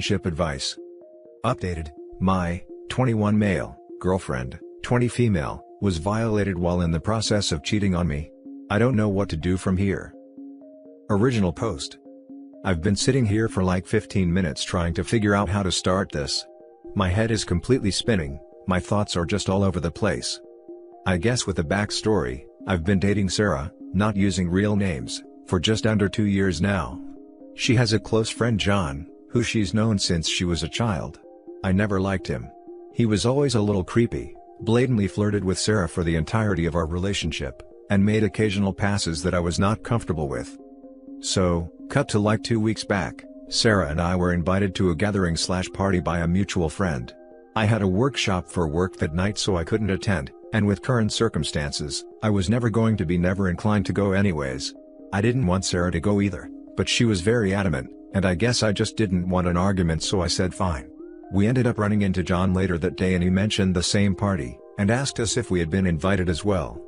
relationship advice. Updated. My 21 male girlfriend, 20 female, was violated while in the process of cheating on me. I don't know what to do from here. Original post. I've been sitting here for like 15 minutes trying to figure out how to start this. My head is completely spinning, my thoughts are just all over the place. I guess with the backstory, I've been dating Sarah, not using real names, for just under 2 years now. She has a close friend John, who she's known since she was a child. I never liked him. He was always a little creepy, blatantly flirted with Sarah for the entirety of our relationship, and made occasional passes that I was not comfortable with. So, cut to like 2 weeks back, Sarah and I were invited to a gathering/party by a mutual friend. I had a workshop for work that night so I couldn't attend, and with current circumstances, I was never inclined to go anyways. I didn't want Sarah to go either, but she was very adamant, and I guess I just didn't want an argument so I said fine. We ended up running into John later that day and he mentioned the same party, and asked us if we had been invited as well.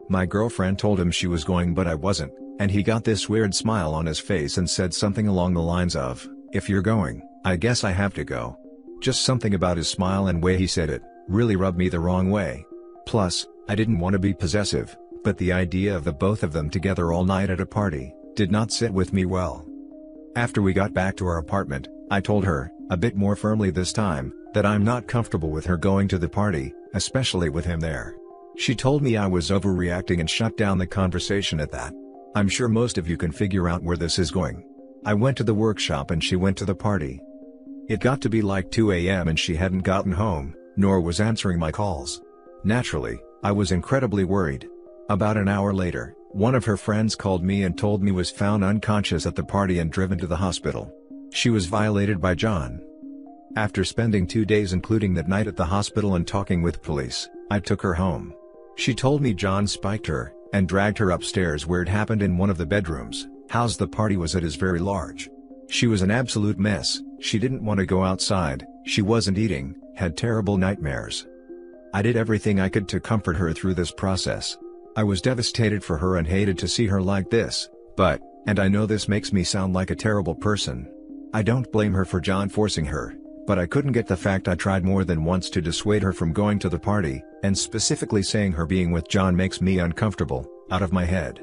My girlfriend told him she was going but I wasn't, and he got this weird smile on his face and said something along the lines of, "If you're going, I guess I have to go." Just something about his smile and way he said it, really rubbed me the wrong way. Plus, I didn't want to be possessive, but the idea of the both of them together all night at a party, did not sit with me well. After we got back to our apartment, I told her, a bit more firmly this time, that I'm not comfortable with her going to the party, especially with him there. She told me I was overreacting and shut down the conversation at that. I'm sure most of you can figure out where this is going. I went to the workshop and she went to the party. It got to be like 2 a.m. and she hadn't gotten home, nor was answering my calls. Naturally, I was incredibly worried. About an hour later, one of her friends called me and told me was found unconscious at the party and driven to the hospital. She was violated by John. After spending 2 days including that night at the hospital and talking with police, I took her home. She told me John spiked her, and dragged her upstairs where it happened in one of the bedrooms. House the party was at is very large. She was an absolute mess, she didn't want to go outside, she wasn't eating, had terrible nightmares. I did everything I could to comfort her through this process. I was devastated for her and hated to see her like this, and I know this makes me sound like a terrible person. I don't blame her for John forcing her, but I couldn't get the fact I tried more than once to dissuade her from going to the party, and specifically saying her being with John makes me uncomfortable, out of my head.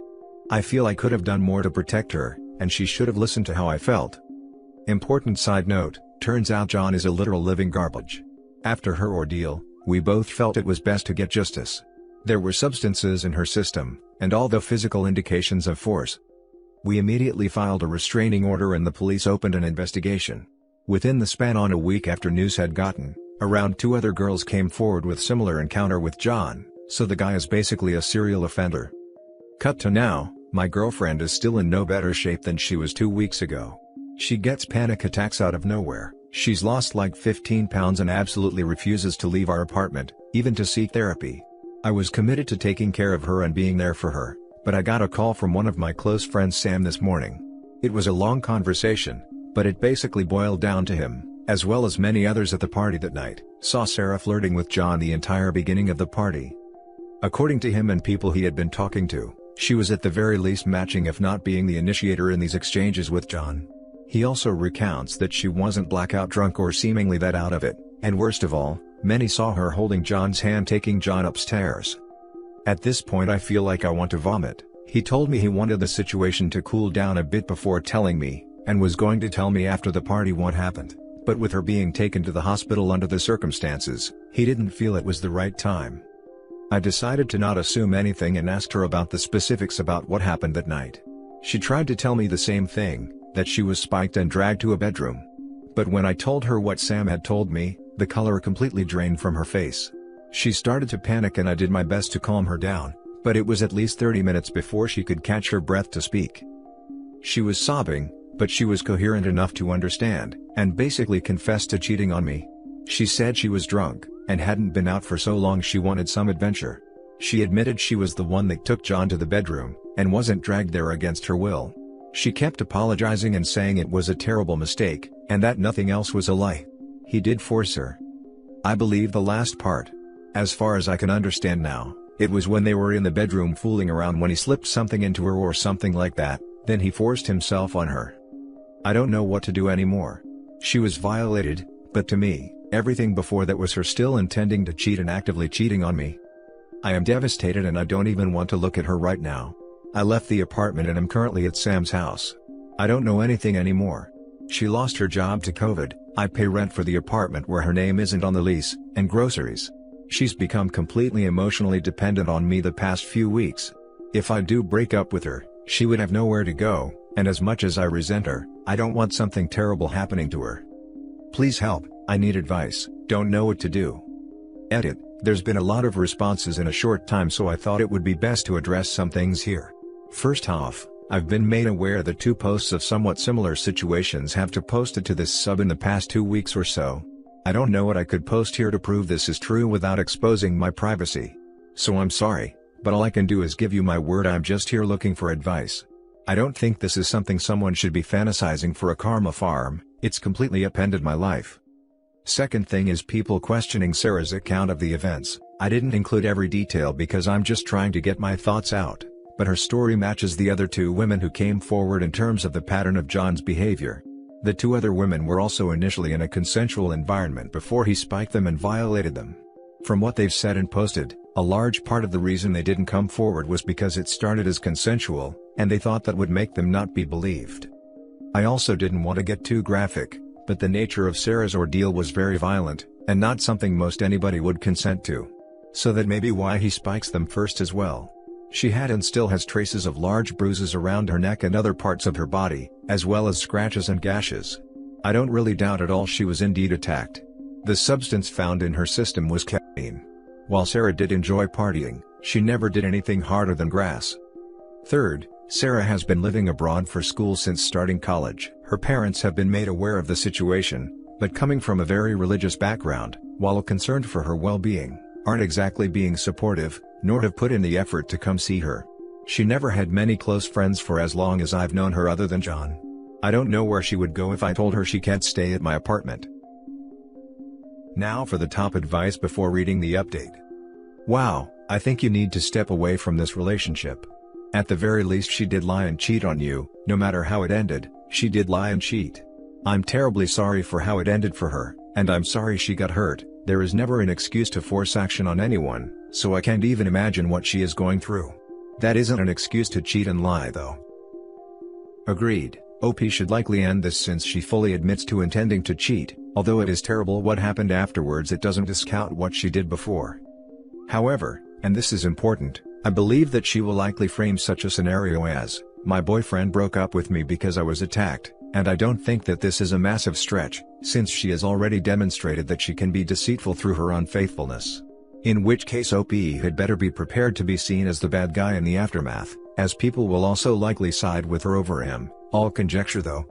I feel I could have done more to protect her, and she should have listened to how I felt. Important side note, turns out John is a literal living garbage. After her ordeal, we both felt it was best to get justice. There were substances in her system, and all the physical indications of force. We immediately filed a restraining order and the police opened an investigation. Within the span on a week after news had gotten around, 2 other girls came forward with similar encounter with John, so the guy is basically a serial offender. Cut to now, my girlfriend is still in no better shape than she was 2 weeks ago. She gets panic attacks out of nowhere, she's lost like 15 pounds and absolutely refuses to leave our apartment, even to seek therapy. I was committed to taking care of her and being there for her, but I got a call from one of my close friends Sam this morning. It was a long conversation, but it basically boiled down to him, as well as many others at the party that night, saw Sarah flirting with John the entire beginning of the party. According to him and people he had been talking to, she was at the very least matching if not being the initiator in these exchanges with John. He also recounts that she wasn't blackout drunk or seemingly that out of it, and worst of all, many saw her holding John's hand taking John upstairs. At this point I feel like I want to vomit. He told me he wanted the situation to cool down a bit before telling me, and was going to tell me after the party what happened, but with her being taken to the hospital under the circumstances, he didn't feel it was the right time. I decided to not assume anything and asked her about the specifics about what happened that night. She tried to tell me the same thing, that she was spiked and dragged to a bedroom. But when I told her what Sam had told me, the color completely drained from her face. She started to panic and I did my best to calm her down, but it was at least 30 minutes before she could catch her breath to speak. She was sobbing, but she was coherent enough to understand, and basically confessed to cheating on me. She said she was drunk, and hadn't been out for so long she wanted some adventure. She admitted she was the one that took John to the bedroom, and wasn't dragged there against her will. She kept apologizing and saying it was a terrible mistake, and that nothing else was a lie. He did force her. I believe the last part. As far as I can understand now, it was when they were in the bedroom fooling around when he slipped something into her or something like that, then he forced himself on her. I don't know what to do anymore. She was violated, but to me, everything before that was her still intending to cheat and actively cheating on me. I am devastated and I don't even want to look at her right now. I left the apartment and am currently at Sam's house. I don't know anything anymore. She lost her job to COVID, I pay rent for the apartment where her name isn't on the lease, and groceries. She's become completely emotionally dependent on me the past few weeks. If I do break up with her, she would have nowhere to go, and as much as I resent her, I don't want something terrible happening to her. Please help, I need advice, don't know what to do. Edit. There's been a lot of responses in a short time, so I thought it would be best to address some things here. First off, I've been made aware that 2 posts of somewhat similar situations have to posted to this sub in the past 2 weeks or so. I don't know what I could post here to prove this is true without exposing my privacy. So I'm sorry, but all I can do is give you my word. I'm just here looking for advice. I don't think this is something someone should be fantasizing for a karma farm, it's completely upended my life. Second thing is people questioning Sarah's account of the events. I didn't include every detail because I'm just trying to get my thoughts out, but her story matches the other 2 women who came forward in terms of the pattern of John's behavior. The 2 other women were also initially in a consensual environment before he spiked them and violated them. From what they've said and posted, a large part of the reason they didn't come forward was because it started as consensual, and they thought that would make them not be believed. I also didn't want to get too graphic, but the nature of Sarah's ordeal was very violent, and not something most anybody would consent to. So that may be why he spikes them first as well. She had and still has traces of large bruises around her neck and other parts of her body, as well as scratches and gashes. I don't really doubt at all she was indeed attacked. The substance found in her system was caffeine. While Sarah did enjoy partying, she never did anything harder than grass. Third, Sarah has been living abroad for school since starting college. Her parents have been made aware of the situation, but coming from a very religious background, while concerned for her well-being, aren't exactly being supportive, nor have put in the effort to come see her. She never had many close friends for as long as I've known her other than John. I don't know where she would go if I told her she can't stay at my apartment. Now for the top advice before reading the update. Wow, I think you need to step away from this relationship. At the very least she did lie and cheat on you. No matter how it ended, she did lie and cheat. I'm terribly sorry for how it ended for her, and I'm sorry she got hurt. There is never an excuse to force action on anyone, so I can't even imagine what she is going through. That isn't an excuse to cheat and lie though. Agreed, OP should likely end this since she fully admits to intending to cheat. Although it is terrible what happened afterwards, it doesn't discount what she did before. However, and this is important, I believe that she will likely frame such a scenario as, my boyfriend broke up with me because I was attacked, and I don't think that this is a massive stretch, since she has already demonstrated that she can be deceitful through her unfaithfulness. In which case OP had better be prepared to be seen as the bad guy in the aftermath, as people will also likely side with her over him, all conjecture though.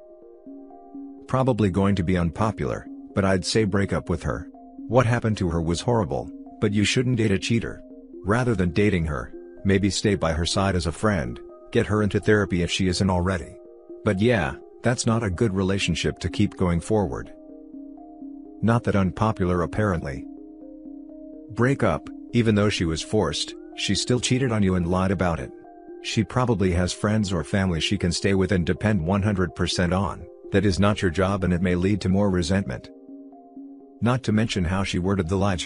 Probably going to be unpopular, but I'd say break up with her. What happened to her was horrible, but you shouldn't date a cheater. Rather than dating her, maybe stay by her side as a friend, get her into therapy if she isn't already. But yeah, that's not a good relationship to keep going forward. Not that unpopular apparently. Break up, even though she was forced, she still cheated on you and lied about it. She probably has friends or family she can stay with and depend 100% on. That is not your job and it may lead to more resentment. Not to mention how she worded the lie.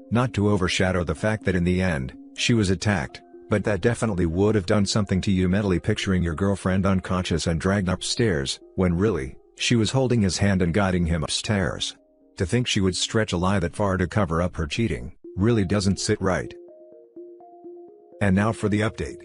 Not to overshadow the fact that in the end, she was attacked, but that definitely would have done something to you mentally, picturing your girlfriend unconscious and dragged upstairs, when really, she was holding his hand and guiding him upstairs. To think she would stretch a lie that far to cover up her cheating, really doesn't sit right. And now for the update.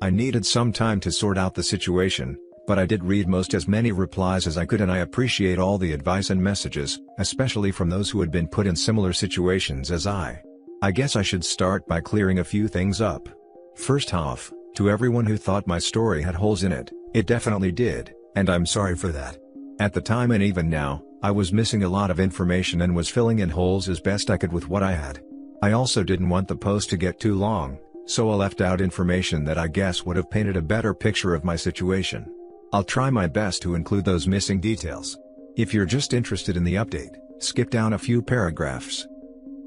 I needed some time to sort out the situation, but I did read most as many replies as I could, and I appreciate all the advice and messages, especially from those who had been put in similar situations as I. I guess I should start by clearing a few things up. First off, to everyone who thought my story had holes in it, it definitely did, and I'm sorry for that. At the time and even now, I was missing a lot of information and was filling in holes as best I could with what I had. I also didn't want the post to get too long, so I left out information that I guess would have painted a better picture of my situation. I'll try my best to include those missing details. If you're just interested in the update, skip down a few paragraphs.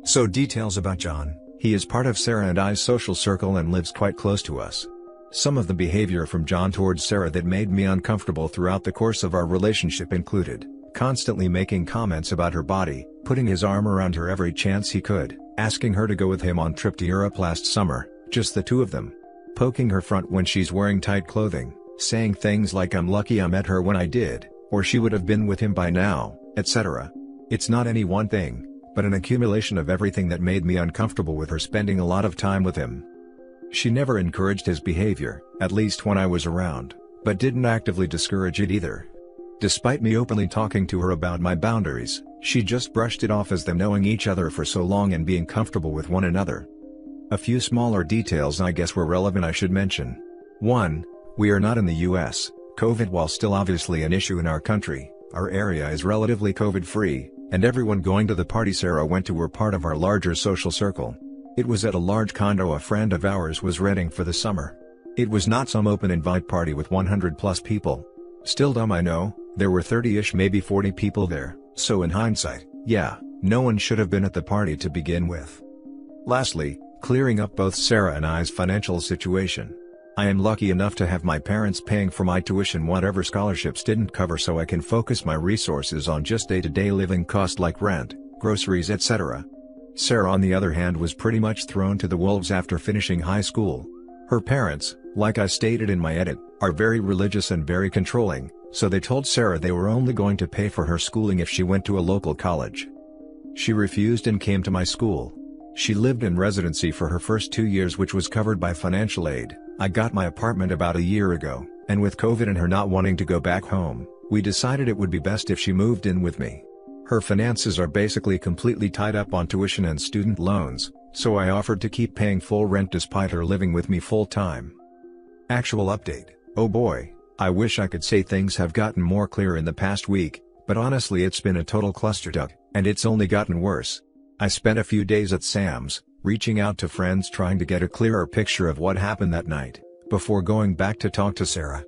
So details about John: he is part of Sarah and I's social circle and lives quite close to us. Some of the behavior from John towards Sarah that made me uncomfortable throughout the course of our relationship included constantly making comments about her body, putting his arm around her every chance he could, asking her to go with him on trip to Europe last summer, just the two of them. Poking her front when she's wearing tight clothing, saying things like "I'm lucky I met her when I did," or "she would have been with him by now," etc. It's not any one thing, but an accumulation of everything that made me uncomfortable with her spending a lot of time with him. She never encouraged his behavior, at least when I was around, but didn't actively discourage it either. Despite me openly talking to her about my boundaries, she just brushed it off as them knowing each other for so long and being comfortable with one another. A few smaller details I guess were relevant I should mention. 1. We are not in the US. COVID, while still obviously an issue in our country, our area is relatively COVID-free, and everyone going to the party Sarah went to were part of our larger social circle. It was at a large condo a friend of ours was renting for the summer. It was not some open invite party with 100+ people. Still dumb, I know, there were 30-ish, maybe 40 people there, so in hindsight, yeah, no one should have been at the party to begin with. Lastly, clearing up both Sarah and I's financial situation. I am lucky enough to have my parents paying for my tuition whatever scholarships didn't cover, so I can focus my resources on just day-to-day living costs like rent, groceries, etc. Sarah on the other hand was pretty much thrown to the wolves after finishing high school. Her parents, like I stated in my edit, are very religious and very controlling, so they told Sarah they were only going to pay for her schooling if she went to a local college. She refused and came to my school. She lived in residency for her first 2 years, which was covered by financial aid. I got my apartment about a year ago, and with COVID and her not wanting to go back home, we decided it would be best if she moved in with me. Her finances are basically completely tied up on tuition and student loans, so I offered to keep paying full rent despite her living with me full time. Actual update: oh boy, I wish I could say things have gotten more clear in the past week, but honestly it's been a total clusterfuck, and it's only gotten worse. I spent a few days at Sam's, reaching out to friends trying to get a clearer picture of what happened that night, before going back to talk to Sarah.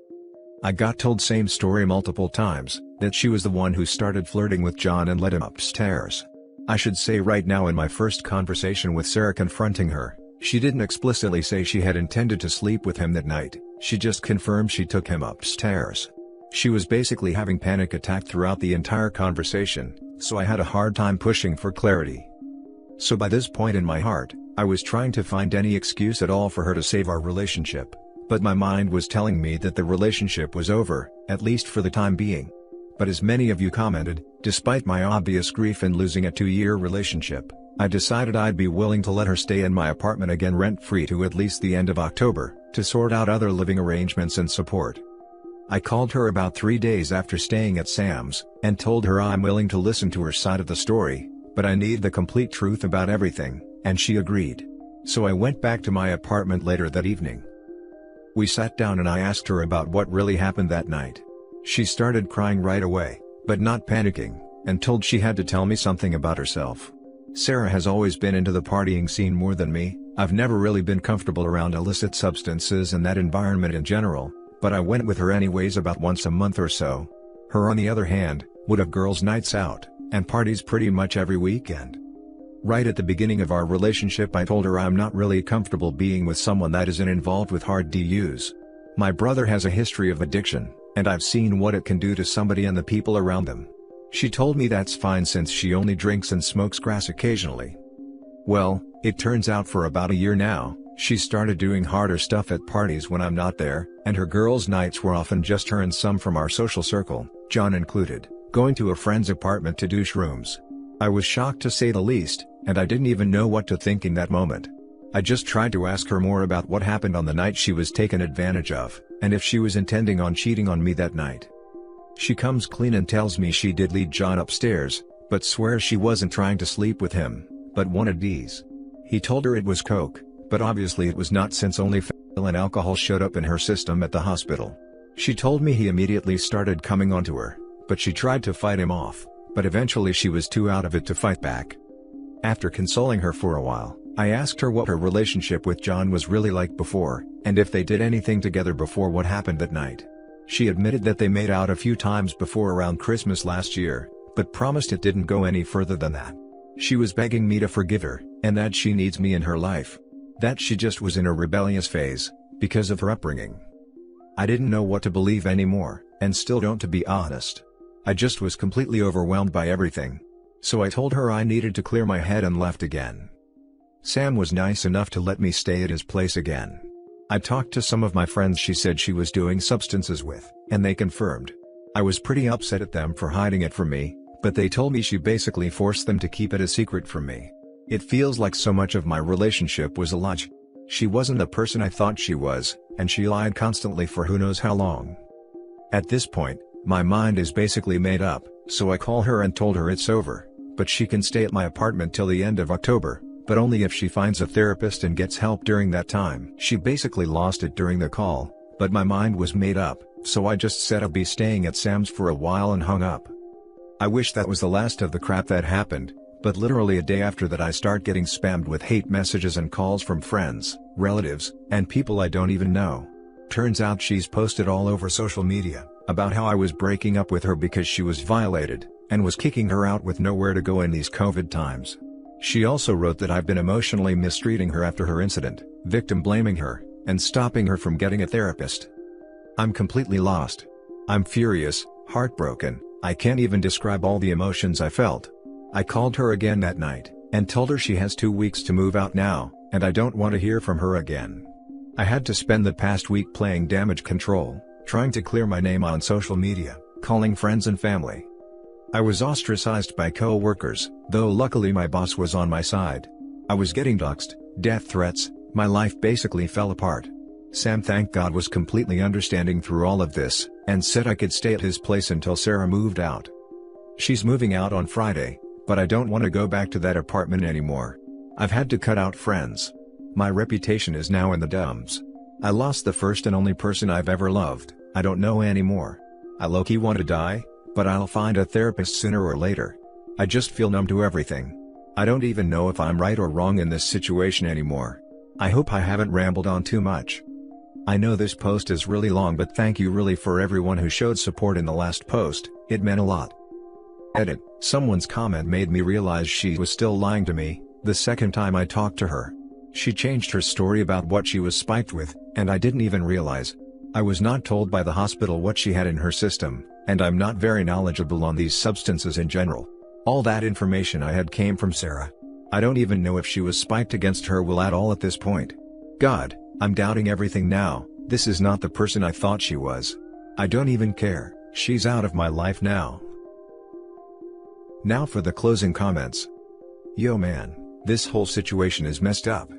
I got told same story multiple times, that she was the one who started flirting with John and led him upstairs. I should say right now, in my first conversation with Sarah confronting her, she didn't explicitly say she had intended to sleep with him that night, she just confirmed she took him upstairs. She was basically having panic attack throughout the entire conversation, so I had a hard time pushing for clarity. So by this point in my heart, I was trying to find any excuse at all for her to save our relationship, but my mind was telling me that the relationship was over, at least for the time being. But as many of you commented, despite my obvious grief in losing a 2-year relationship, I decided I'd be willing to let her stay in my apartment again rent-free to at least the end of October, to sort out other living arrangements and support. I called her about 3 days after staying at Sam's, and told her I'm willing to listen to her side of the story, but I need the complete truth about everything, and she agreed. So I went back to my apartment later that evening. We sat down and I asked her about what really happened that night. She started crying right away, but not panicking, and told she had to tell me something about herself. Sarah has always been into the partying scene more than me. I've never really been comfortable around illicit substances and that environment in general, but I went with her anyways about once a month or so. Her on the other hand, would have girls' nights out, and parties pretty much every weekend. Right at the beginning of our relationship I told her I'm not really comfortable being with someone that isn't involved with hard DUs. My brother has a history of addiction, and I've seen what it can do to somebody and the people around them. She told me that's fine since she only drinks and smokes grass occasionally. Well, it turns out for about a year now, she started doing harder stuff at parties when I'm not there, and her girls' nights were often just her and some from our social circle, John included, going to a friend's apartment to do shrooms. I was shocked to say the least, and I didn't even know what to think in that moment. I just tried to ask her more about what happened on the night she was taken advantage of, and if she was intending on cheating on me that night. She comes clean and tells me she did lead John upstairs, but swears she wasn't trying to sleep with him, but wanted D's. He told her it was coke, but obviously it was not since only fentanyl and alcohol showed up in her system at the hospital. She told me he immediately started coming onto her, but she tried to fight him off, but eventually she was too out of it to fight back. After consoling her for a while, I asked her what her relationship with John was really like before, and if they did anything together before what happened that night. She admitted that they made out a few times before around Christmas last year, but promised it didn't go any further than that. She was begging me to forgive her, and that she needs me in her life. That she just was in a rebellious phase, because of her upbringing. I didn't know what to believe anymore, and still don't, to be honest. I just was completely overwhelmed by everything. So I told her I needed to clear my head and left again. Sam was nice enough to let me stay at his place again. I talked to some of my friends she said she was doing substances with, and they confirmed. I was pretty upset at them for hiding it from me, but they told me she basically forced them to keep it a secret from me. It feels like so much of my relationship was a lie. She wasn't the person I thought she was, and she lied constantly for who knows how long. At this point, my mind is basically made up, so I call her and told her it's over, but she can stay at my apartment till the end of October, but only if she finds a therapist and gets help during that time. She basically lost it during the call, but my mind was made up, so I just said I'll be staying at Sam's for a while and hung up. I wish that was the last of the crap that happened, but literally a day after that I start getting spammed with hate messages and calls from friends, relatives, and people I don't even know. Turns out she's posted all over social media about how I was breaking up with her because she was violated, and was kicking her out with nowhere to go in these COVID times. She also wrote that I've been emotionally mistreating her after her incident, victim blaming her, and stopping her from getting a therapist. I'm completely lost. I'm furious, heartbroken, I can't even describe all the emotions I felt. I called her again that night, and told her she has 2 weeks to move out now, and I don't want to hear from her again. I had to spend the past week playing damage control, trying to clear my name on social media, calling friends and family. I was ostracized by co-workers, though luckily my boss was on my side. I was getting doxxed, death threats, my life basically fell apart. Sam, thank God, was completely understanding through all of this, and said I could stay at his place until Sarah moved out. She's moving out on Friday, but I don't want to go back to that apartment anymore. I've had to cut out friends. My reputation is now in the dumps. I lost the first and only person I've ever loved. I don't know anymore. I low-key want to die, but I'll find a therapist sooner or later. I just feel numb to everything. I don't even know if I'm right or wrong in this situation anymore. I hope I haven't rambled on too much. I know this post is really long, but thank you really for everyone who showed support in the last post, it meant a lot. Edit. Someone's comment made me realize she was still lying to me, the second time I talked to her. She changed her story about what she was spiked with, and I didn't even realize. I was not told by the hospital what she had in her system, and I'm not very knowledgeable on these substances in general. All that information I had came from Sarah. I don't even know if she was spiked against her will at all at this point. God, I'm doubting everything now. This is not the person I thought she was. I don't even care, she's out of my life now. Now for the closing comments. Yo man, this whole situation is messed up.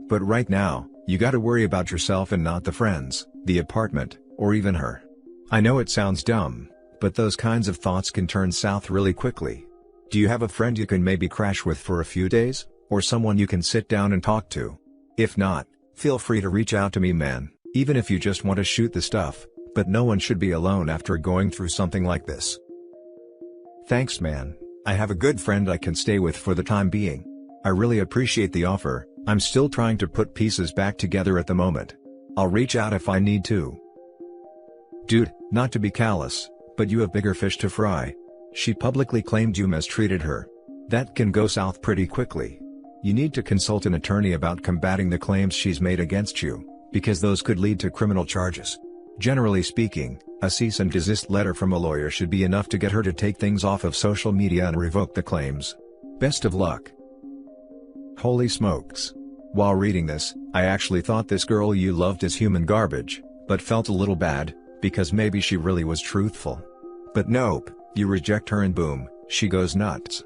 But right now, you gotta worry about yourself and not the friends, the apartment, or even her. I know it sounds dumb, but those kinds of thoughts can turn south really quickly. Do you have a friend you can maybe crash with for a few days, or someone you can sit down and talk to? If not, feel free to reach out to me, man, even if you just want to shoot the stuff, but no one should be alone after going through something like this. Thanks, man. I have a good friend I can stay with for the time being. I really appreciate the offer. I'm still trying to put pieces back together at the moment. I'll reach out if I need to. Dude, not to be callous, but you have bigger fish to fry. She publicly claimed you mistreated her. That can go south pretty quickly. You need to consult an attorney about combating the claims she's made against you, because those could lead to criminal charges. Generally speaking, a cease and desist letter from a lawyer should be enough to get her to take things off of social media and revoke the claims. Best of luck. Holy smokes. While reading this, I actually thought this girl you loved is human garbage, but felt a little bad, because maybe she really was truthful. But nope, you reject her and boom, she goes nuts.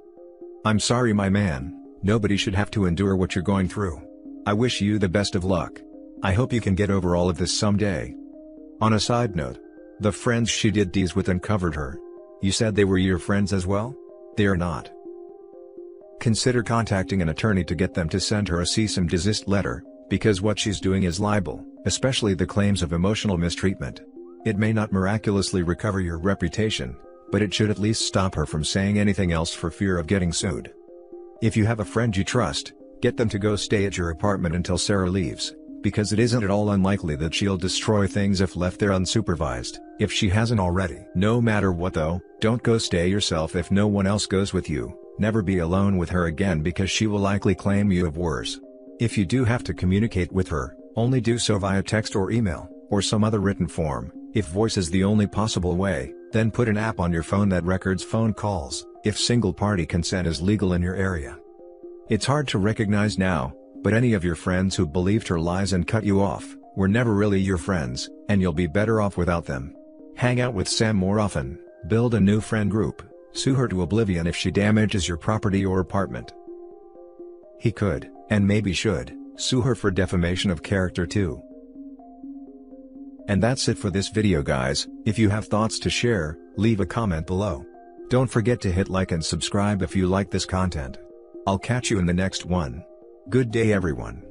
I'm sorry, my man, nobody should have to endure what you're going through. I wish you the best of luck. I hope you can get over all of this someday. On a side note, the friends she did these with uncovered her. You said they were your friends as well? They are not. Consider contacting an attorney to get them to send her a cease and desist letter, because what she's doing is libel, especially the claims of emotional mistreatment. It may not miraculously recover your reputation, but it should at least stop her from saying anything else for fear of getting sued. If you have a friend you trust, get them to go stay at your apartment until Sarah leaves, because it isn't at all unlikely that she'll destroy things if left there unsupervised, if she hasn't already. No matter what though, don't go stay yourself if no one else goes with you. Never be alone with her again because she will likely claim you have worse. If you do have to communicate with her, only do so via text or email, or some other written form. If voice is the only possible way, Then put an app on your phone that records phone calls, if single-party consent is legal in your area. It's hard to recognize now, but any of your friends who believed her lies and cut you off, were never really your friends, and you'll be better off without them. Hang out with Sam more often, build a new friend group, sue her to oblivion if she damages your property or apartment. He could, and maybe should, sue her for defamation of character too. And that's it for this video guys. If you have thoughts to share, leave a comment below. Don't forget to hit like and subscribe if you like this content. I'll catch you in the next one. Good day everyone.